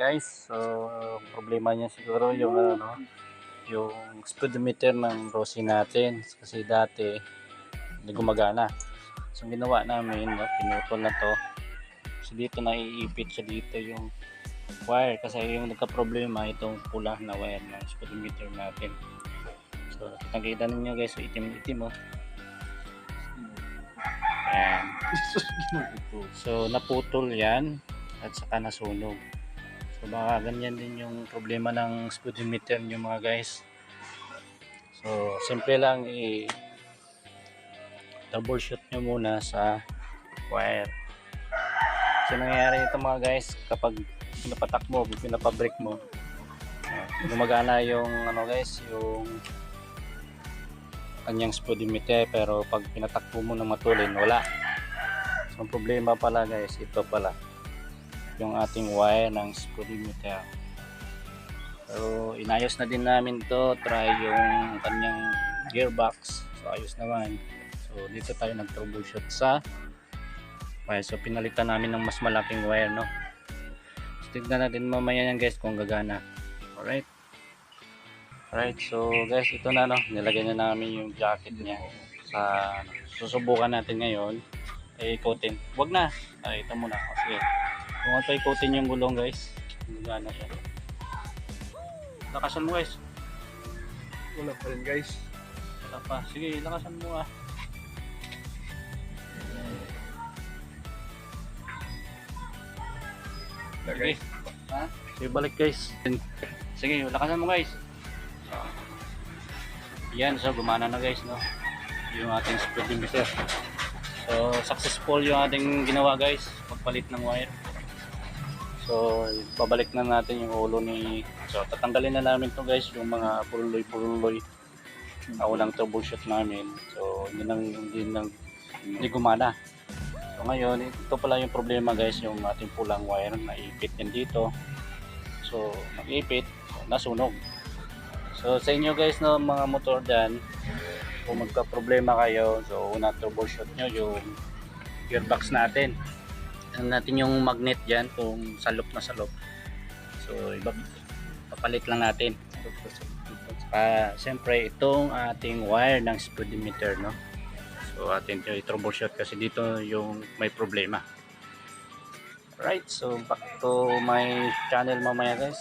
guys. So problema niya siguro yung ano, yung speedometer ng Rossi natin kasi dati hindi gumagana. So ginawa namin, no, pinutol na to. So dito naiipit siya dito yung wire kasi yung nagka-problema itong pula na wire ng speedometer natin. So nakikita ninyo guys, so itim-itim oh. Ayan. So naputol yan at saka nasunog. So baka ganyan din yung problema ng speedometer nyo mga guys. So simple lang troubleshoot nyo muna sa wire. So nangyayari ito mga guys, kapag pinapatak mo, pinapabrake mo, gumagana yung ano guys, yung kanyang speedometer, pero pag pinatakbo mo ng matulin, wala. So ang problema pala guys, ito pala yung ating wire ng speedometer. So inayos na din namin to, try yung kanyang gearbox, so ayos naman. So dito tayo nag-troubleshoot sa wire. So pinalitan namin ng mas malaking wire, no. So tignan natin mamaya yan guys kung gagana. Alright, so guys, ito na, no, nilagay na namin yung jacket niya sa ano. Susubukan natin ngayon ikutin. Wag na, ito muna. Sige, kung ito ikutin yung gulong guys, gagana siya. Lakasan mo guys. Wala pa rin guys. Wala pa, sige lakasan mo ah. Sige. Ha? Sige, balik guys. Sige, lakasan mo guys. Yan, so gumana na guys, no, yung ating speedometer. So successful yung ating ginawa guys, pagpalit ng wire. So babalik na natin yung ulo ni, so tatanggalin na namin to guys, yung mga puruloy unang troubleshoot namin. So hindi gumana. So ngayon, ito pala yung problema guys, yung ating pulang wire na ipit yan dito. So nag-ipit, nasunog. So sa inyo guys, no, mga motor dyan, kung magka-problema kayo, so una troubleshoot nyo yung gearbox natin. Tignan natin yung magnet dyan kung salop na salop. So papalit lang natin. Siyempre itong ating wire ng speedometer, no. So atin i-troubleshoot kasi dito yung may problema. Right, so back to my channel mamaya guys.